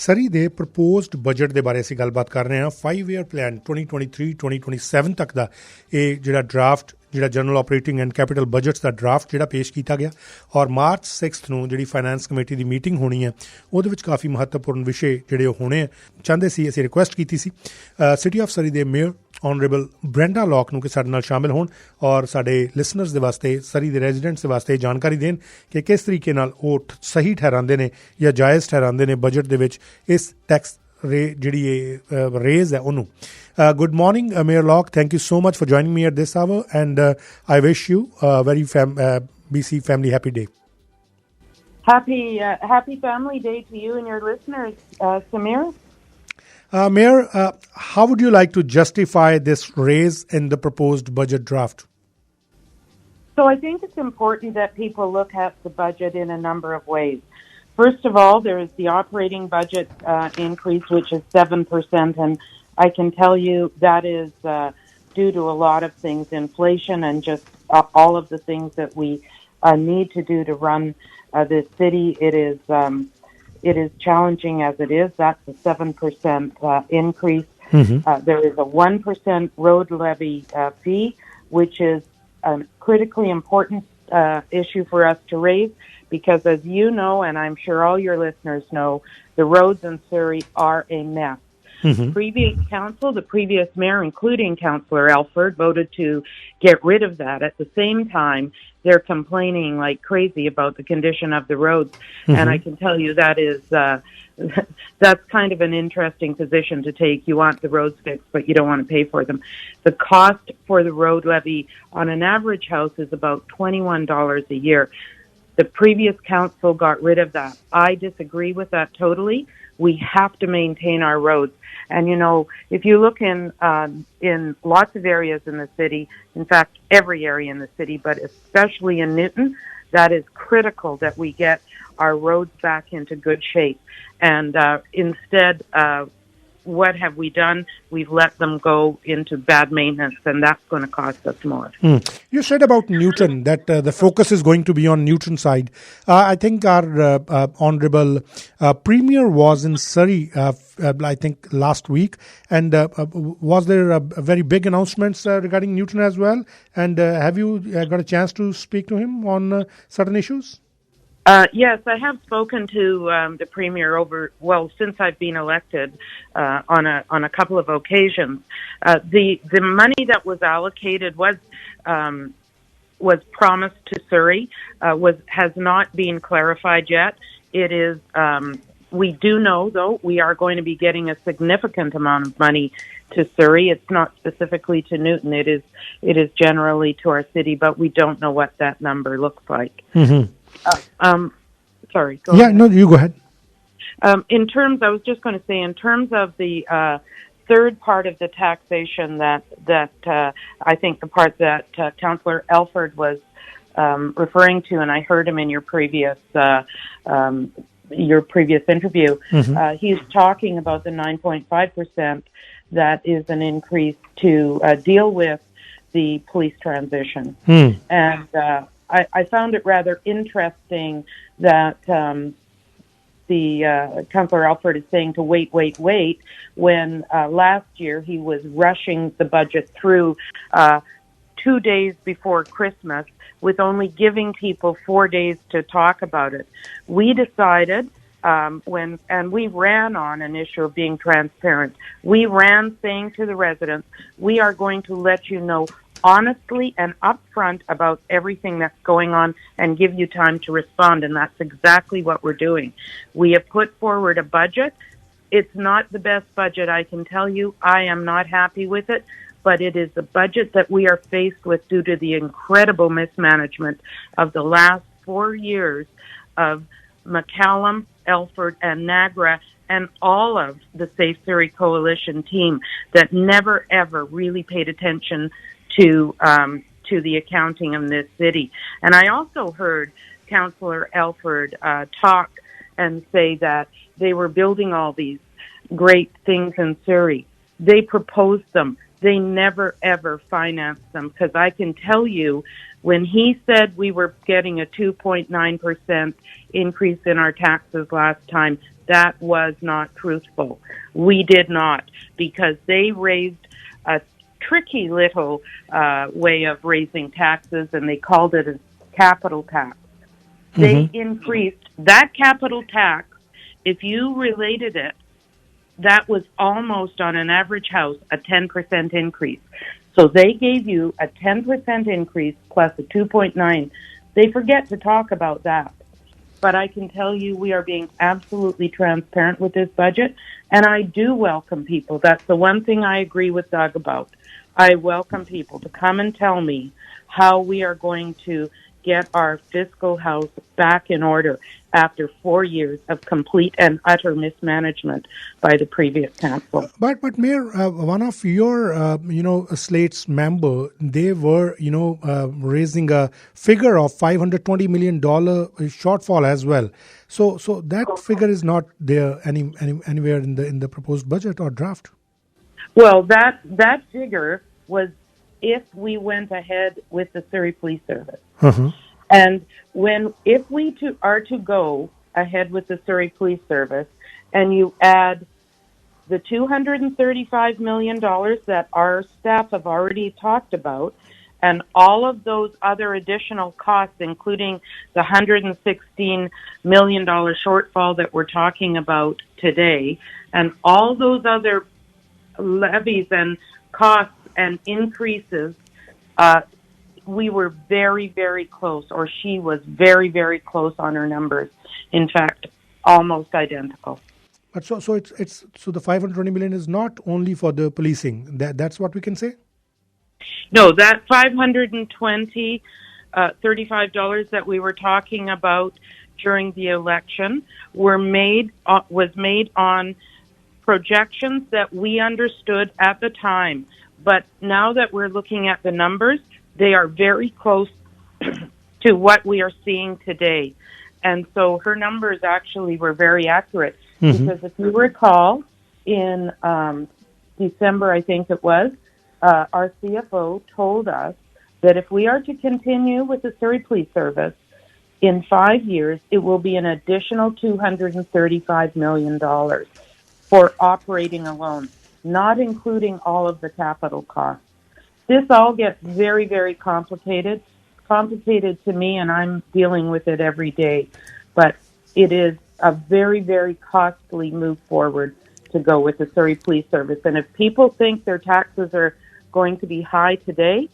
ਸਰੀ ਦੇ proposed budget ਦੇ ਬਾਰੇ ਅਸੀਂ ਗੱਲਬਾਤ ਕਰ ਰਹੇ ਹਾਂ। 5-year ਪਲਾਨ 2023-2027 ਤੱਕ ਦਾ ਇਹ ਜਿਹੜਾ ਡਰਾਫਟ, ਜਿਹੜਾ general operating and capital budgets ਦਾ ਡਰਾਫਟ ਜਿਹੜਾ ਪੇਸ਼ ਕੀਤਾ ਗਿਆ, ਔਰ ਮਾਰਚ 6 ਨੂੰ ਜਿਹੜੀ ਫਾਈਨੈਂਸ ਕਮੇਟੀ ਦੀ ਮੀਟਿੰਗ ਹੋਣੀ ਹੈ ਉਹਦੇ ਵਿੱਚ ਕਾਫੀ ਮਹੱਤਵਪੂਰਨ ਵਿਸ਼ੇ ਜਿਹੜੇ ਉਹ ਹੋਣੇ ਚਾਹੁੰਦੇ ਸੀ। ਅਸੀਂ ਰਿਕੁਐਸਟ ਕੀਤੀ ਸੀ ਸਿਟੀ ਆਫ ਸਰੀ ਦੇ ਮੇਅਰ ਆਨਰੇਬਲ ਬ੍ਰੈਂਡਾ ਲੌਕ ਨੂੰ ਕਿ ਸਾਡੇ ਨਾਲ ਸ਼ਾਮਿਲ ਹੋਣ ਔਰ ਸਾਡੇ ਲਿਸਨਰਸ ਦੇ ਵਾਸਤੇ, ਸਰੀ ਦੇ ਰੈਜ਼ੀਡੈਂਟਸ ਦੇ ਵਾਸਤੇ ਜਾਣਕਾਰੀ ਦੇਣ ਕਿ ਕਿਸ ਤਰੀਕੇ ਨਾਲ ਉਹ ਸਹੀ ਠਹਿਰਾਉਂਦੇ ਨੇ ਜਾਂ ਜਾਇਜ਼ ਠਹਿਰਾਉਂਦੇ ਨੇ ਬਜਟ ਦੇ ਵਿੱਚ ਇਸ ਟੈਕਸ ਜਿਹੜੀ ਇਹ ਰੇਜ਼ ਹੈ ਉਹਨੂੰ। Good morning, Mayor Locke. Thank you so much for joining me at this hour, and I wish you a very BC Family Happy Day. Happy Family Day to you and your listeners, Samir. Mayor, how would you like to justify this raise in the proposed budget draft? So I think it's important that people look at the budget in a number of ways. First of all, there is the operating budget increase, which is 7%, and I can tell you that is due to a lot of things, inflation and just all of the things that we need to do to run this city. It is challenging as it is. That's a 7% increase. Mm-hmm. There is a 1% road levy fee, which is a critically important issue for us to raise because, as you know, and I'm sure all your listeners know, the roads in Surrey are a mess. Mm-hmm. Previous council, the previous mayor, including Councillor Elford, voted to get rid of that. At the same time, they're complaining like crazy about the condition of the roads. Mm-hmm. And I can tell you that is that's kind of an interesting position to take. You want the roads fixed, but you don't want to pay for them. The cost for the road levy on an average house is about $21 a year. The previous council got rid of that. I disagree with that totally. We have to maintain our roads. And, you know, if you look in lots of areas in the city, in fact, every area in the city, but especially in Newton, that is critical that we get our roads back into good shape. And instead, what have we done? We've let them go into bad maintenance, and that's going to cost us more. You said about Newton, that the focus is going to be on Newton side. I think our Honourable Premier was in Surrey, I think last week, and was there a very big announcements regarding Newton as well? And have you got a chance to speak to him on certain issues? Yes, I have spoken to the Premier since I've been elected on a couple of occasions. The money that was allocated was promised to Surrey, has not been clarified yet. It is, we do know though, we are going to be getting a significant amount of money to Surrey. It's not specifically to Newton. It is generally to our city, but we don't know what that number looks like. Mm-hmm. Sorry. Go ahead. No, you go ahead. I was just going to say, in terms of the third part of the taxation, that I think the part that Councillor Elford was referring to, and I heard him in your previous interview. Mm-hmm. He's talking about the 9.5% that is an increase to deal with the police transition. And I found it rather interesting that the Councillor Alford is saying to wait, when last year he was rushing the budget through 2 days before Christmas with only giving people 4 days to talk about it. We decided and we ran on an issue of being transparent. We ran saying to the residents, we are going to let you know honestly and upfront about everything that's going on and give you time to respond, and that's exactly what we're doing. We have put forward a budget. It's not the best budget, I can tell you. I am not happy with it, but it is a budget that we are faced with due to the incredible mismanagement of the last 4 years of McCallum, Elford, and Niagara, and all of the Safe Surrey Coalition team that never ever really paid attention to the accounting in this city. And I also heard Councillor Elford talk and say that they were building all these great things in Surrey. They proposed them. They never, ever financed them. Because I can tell you, when he said we were getting a 2.9% increase in our taxes last time, that was not truthful. We did not, because they raised a tricky little way of raising taxes, and they called it a capital tax. They increased that capital tax. If you related it, that was almost, on an average house, a 10% increase. So they gave you a 10% increase plus a 2.9. They forget to talk about that. But I can tell you we are being absolutely transparent with this budget, and I do welcome people. That's the one thing I agree with Doug about. I welcome people to come and tell me how we are going to get our fiscal house back in order after 4 years of complete and utter mismanagement by the previous council. But Mayor, one of your slate's member, they were raising a figure of $520 million shortfall as well. So that figure is not there anywhere in the proposed budget or draft. Well, that figure was if we went ahead with the Surrey Police Service. And if we are to go ahead with the Surrey Police Service, and you add the $235 million that our staff have already talked about, and all of those other additional costs, including the $116 million shortfall that we're talking about today, and all those other levies and costs and increases, we were very, very close, or she was very, very close on her numbers. In fact, almost identical. But so the $520 million is not only for the policing. That's what we can say? No, that $535 that we were talking about during the election was made on projections that we understood at the time. But now that we're looking at the numbers, they are very close to what we are seeing today. And so her numbers actually were very accurate. Because if you recall, in December, I think it was, our CFO told us that if we are to continue with the Surrey Police Service, in 5 years, it will be an additional $235 million for operating alone, not including all of the capital costs. This all gets very, very complicated to me, and I'm dealing with it every day. But it is a very, very costly move forward to go with the Surrey Police Service. And if people think their taxes are going to be high today,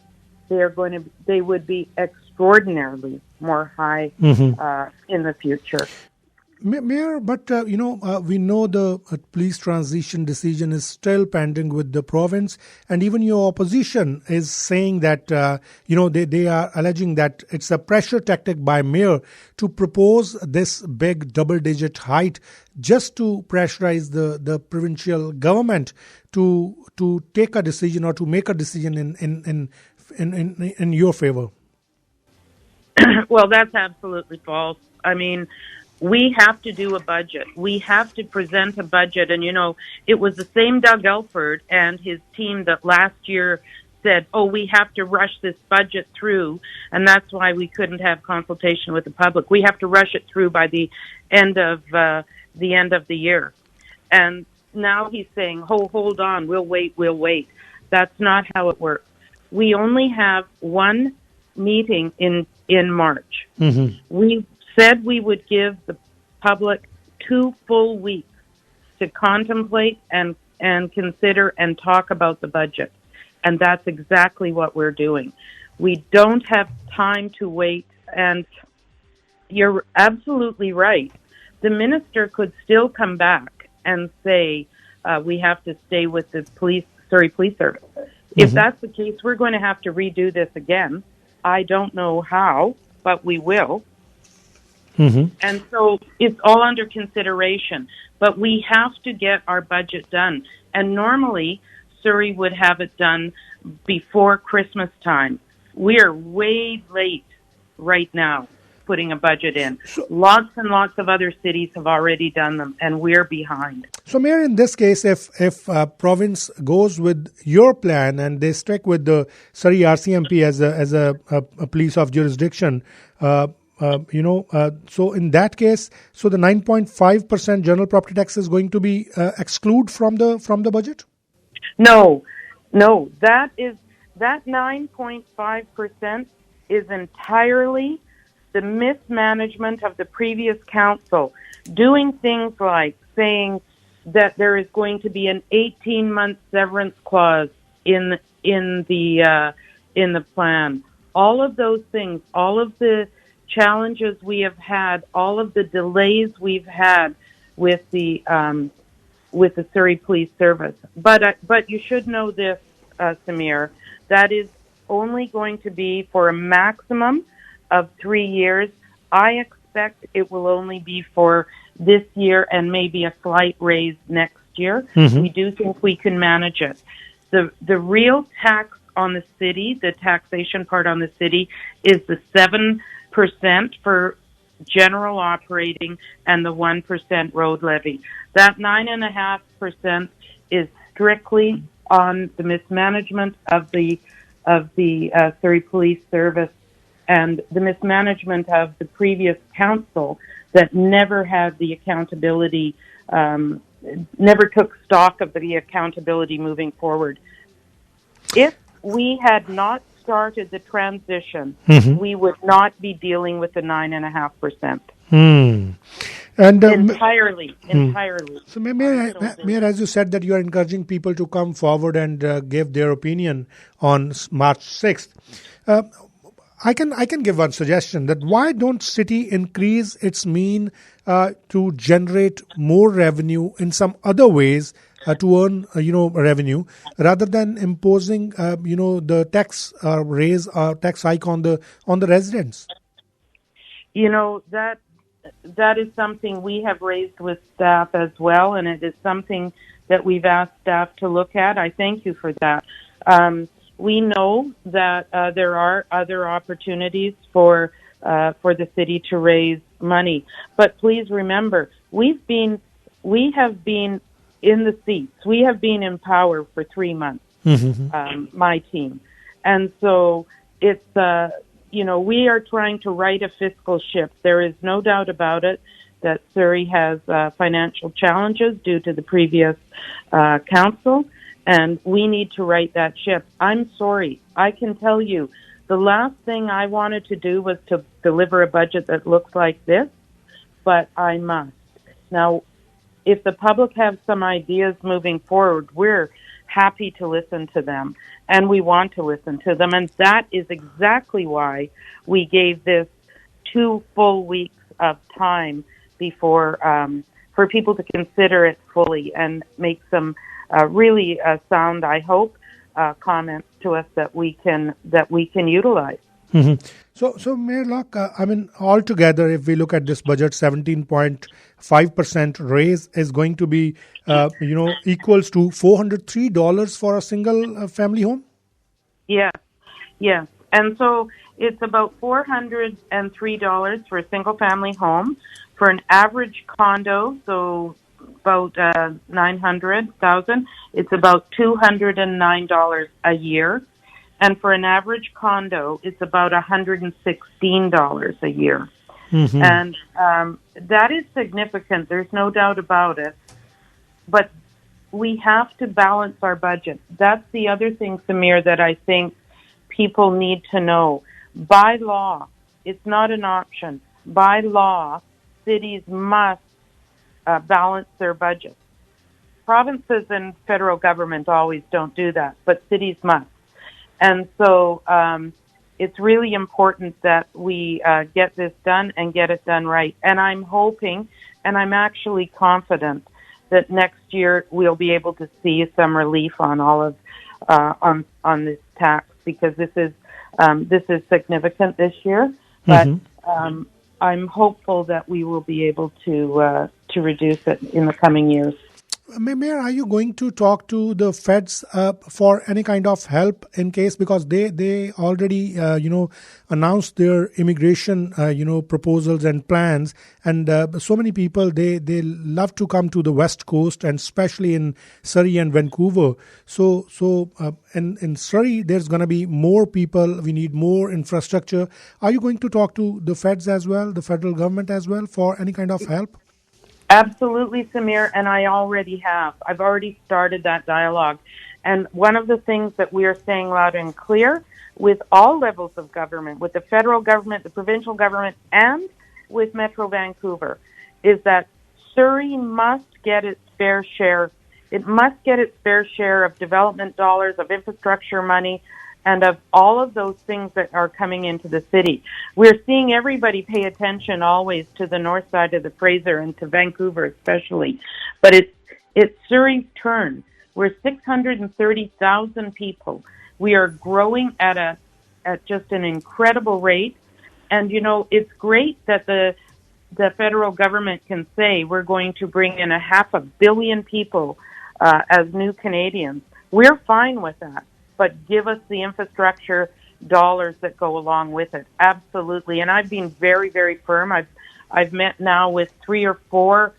they would be extraordinarily more high in the future. Mayor, but we know the police transition decision is still pending with the province, and even your opposition is saying that they are alleging that it's a pressure tactic by mayor to propose this big double-digit height just to pressurize the provincial government to take a decision or to make a decision in your favor. Well, that's absolutely false. I mean, we have to do a budget. We have to present a budget. And, it was the same Doug Elford and his team that last year said, we have to rush this budget through. And that's why we couldn't have consultation with the public. We have to rush it through by the end of the year. And now he's saying, hold on, we'll wait. That's not how it works. We only have one meeting in March. We said we would give the public 2 full weeks to contemplate and consider and talk about the budget. And that's exactly what we're doing. We don't have time to wait. And you're absolutely right. The minister could still come back and say we have to stay with the Surrey Police Service. If that's the case, we're going to have to redo this again. I don't know how, but we will. And so it's all under consideration. But we have to get our budget done. And normally, Surrey would have it done before Christmas time. We are way late right now putting a budget in. Lots and lots of other cities have already done them, and we're behind. So, Mayor, in this case, if province goes with your plan and they stick with the Surrey RCMP as a police of jurisdiction, So in that case, so the 9.5% general property tax is going to be excluded from the budget? No, that 9.5% is entirely the mismanagement of the previous council, doing things like saying that there is going to be an 18-month severance clause in the plan. All of those things, all of the challenges we have had, all of the delays we've had with the Surrey Police Service. But you should know this, Samir, that is only going to be for a maximum of 3 years. I expect it will only be for this year and maybe a slight raise next year. Mm-hmm. We do think we can manage it. The real tax on the city, the taxation part on the city, is the 7% for general operating and the 1% road levy. That 9.5% is strictly on the mismanagement of the Surrey Police Service and the mismanagement of the previous council that never had the accountability, never took stock of the accountability moving forward. If we had not started the transition, mm-hmm. we would not be dealing with the 9.5%. And entirely. So, Mayor, as you said, that you are encouraging people to come forward and give their opinion on March 6th. I can give one suggestion that why don't city increase its mean to generate more revenue in some other ways to earn revenue rather than imposing the tax raise tax hike on the residents. That is something we have raised with staff as well, and it is something that we've asked staff to look at. I thank you for that. We know that there are other opportunities for the city to raise money, but please remember, we have been in the seats. We have been in power for 3 months. Mm-hmm. My team, and so it's we are trying to right a fiscal ship. There is no doubt about it that Surrey has financial challenges due to the previous council, and we need to right that ship. I'm sorry. I can tell you, the last thing I wanted to do was to deliver a budget that looks like this, but I must. Now, if the public have some ideas moving forward, we're happy to listen to them, and we want to listen to them, and that is exactly why we gave this 2 full weeks of time before for people to consider it fully and make some really sound, I hope, comments to us that we can utilize. Mm-hmm. So Mayor Locke, altogether, if we look at this budget, 17.5% raise is going to be, equals to $403 for a single family home? Yes. And so it's about $403 for a single family home. For an average condo, so about $900,000, it's about $209 a year. And for an average condo, it's about $116 a year. Mm-hmm. And that is significant. There's no doubt about it. But we have to balance our budget. That's the other thing, Samir, that I think people need to know. By law, it's not an option. By law, cities must balance their budgets. Provinces and federal government always don't do that, but cities must. And so it's really important that we get this done and get it done right. And I'm hoping, and I'm actually confident, that next year we'll be able to see some relief on all of on this tax, because this is significant this year. But mm-hmm. I'm hopeful that we will be able to reduce it in the coming years. Mayor, are you going to talk to the feds for any kind of help in case, because they already announced their immigration proposals and plans, and so many people they love to come to the West Coast, and especially in Surrey and Vancouver. So in Surrey there's going to be more people. We need more infrastructure. Are you going to talk to the feds as well, the federal government as well, for any kind of help? Absolutely, Samir, and I already have. I've already started that dialogue. And one of the things that we are saying loud and clear with all levels of government, with the federal government, the provincial government, and with Metro Vancouver, is that Surrey must get its fair share. It must get its fair share of development dollars, of infrastructure money, and of all of those things that are coming into the city. We're seeing everybody pay attention always to the north side of the Fraser and to Vancouver especially. But it's Surrey's turn. We're 630,000 people. We are growing at just an incredible rate. And, it's great that the federal government can say we're going to bring in 500 million people as new Canadians. We're fine with that. But give us the infrastructure dollars that go along with it. Absolutely. And I've been very, very firm. I've met now with 3 or 4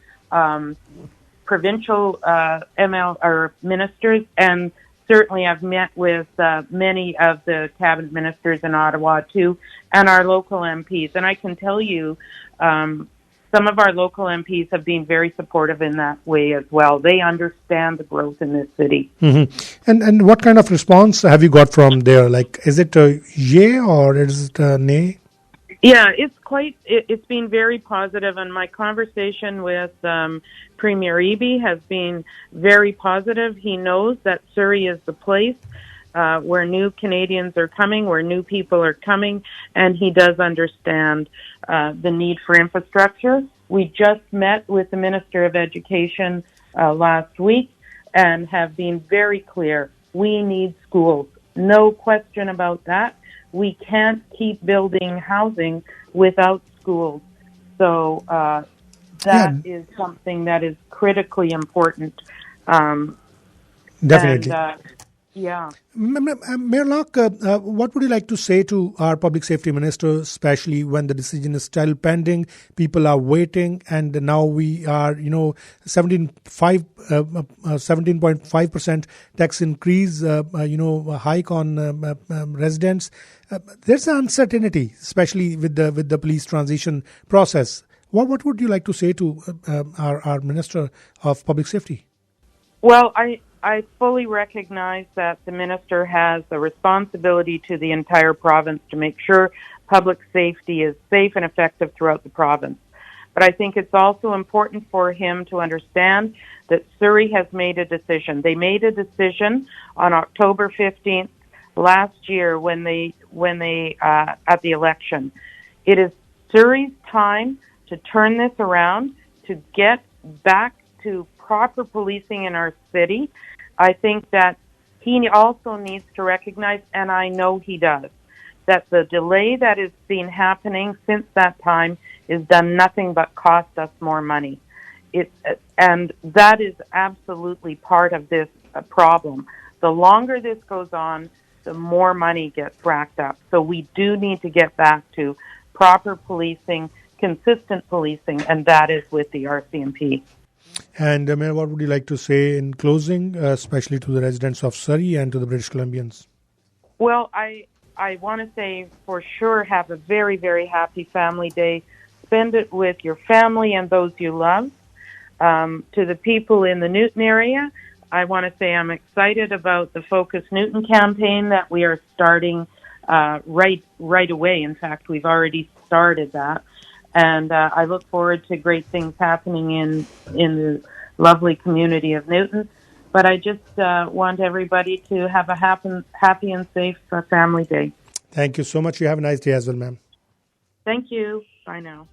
provincial ML or ministers, and certainly I've met with many of the cabinet ministers in Ottawa too, and our local MPs. And I can tell you, some of our local MPs have been very supportive in that way as well. They understand the growth in this city. Mm-hmm. And what kind of response have you got from there? Like, is it a yay or is it a nay? Yeah, it's been very positive, and my conversation with Premier Eby has been very positive. He knows that Surrey is the place where new Canadians are coming, where new people are coming, and he does understand the need for infrastructure. We just met with the Minister of Education last week and have been very clear. We need schools. No question about that. We can't keep building housing without schools. So that is something that is critically important. Definitely. And, yeah. Mayor Locke, what would you like to say to our public safety minister, especially when the decision is still pending, people are waiting, and now we are, 17.5% tax increase, hike on residents. There's an uncertainty, especially with the police transition process. What would you like to say to our Minister of Public Safety? Well, I fully recognize that the minister has a responsibility to the entire province to make sure public safety is safe and effective throughout the province. But I think it's also important for him to understand that Surrey has made a decision. They made a decision on October 15th last year when they at the election. It is Surrey's time to turn this around, to get back to proper policing in our city. I think that he also needs to recognize, and I know he does, that the delay that has been happening since that time has done nothing but cost us more money. And that is absolutely part of this problem. The longer this goes on, the more money gets racked up. So we do need to get back to proper policing, consistent policing, and that is with the RCMP. And Mayor, what would you like to say in closing, especially to the residents of Surrey and to the British Columbians? Well, I want to say for sure have a very, very happy Family Day. Spend it with your family and those you love. To the people in the Newton area, I want to say I'm excited about the Focus Newton campaign that we are starting right away. In fact, we've already started that. And I look forward to great things happening in the lovely community of Newton. But I just want everybody to have a happy and safe Family Day. Thank you so much. You have a nice day as well, ma'am. Thank you. Bye now.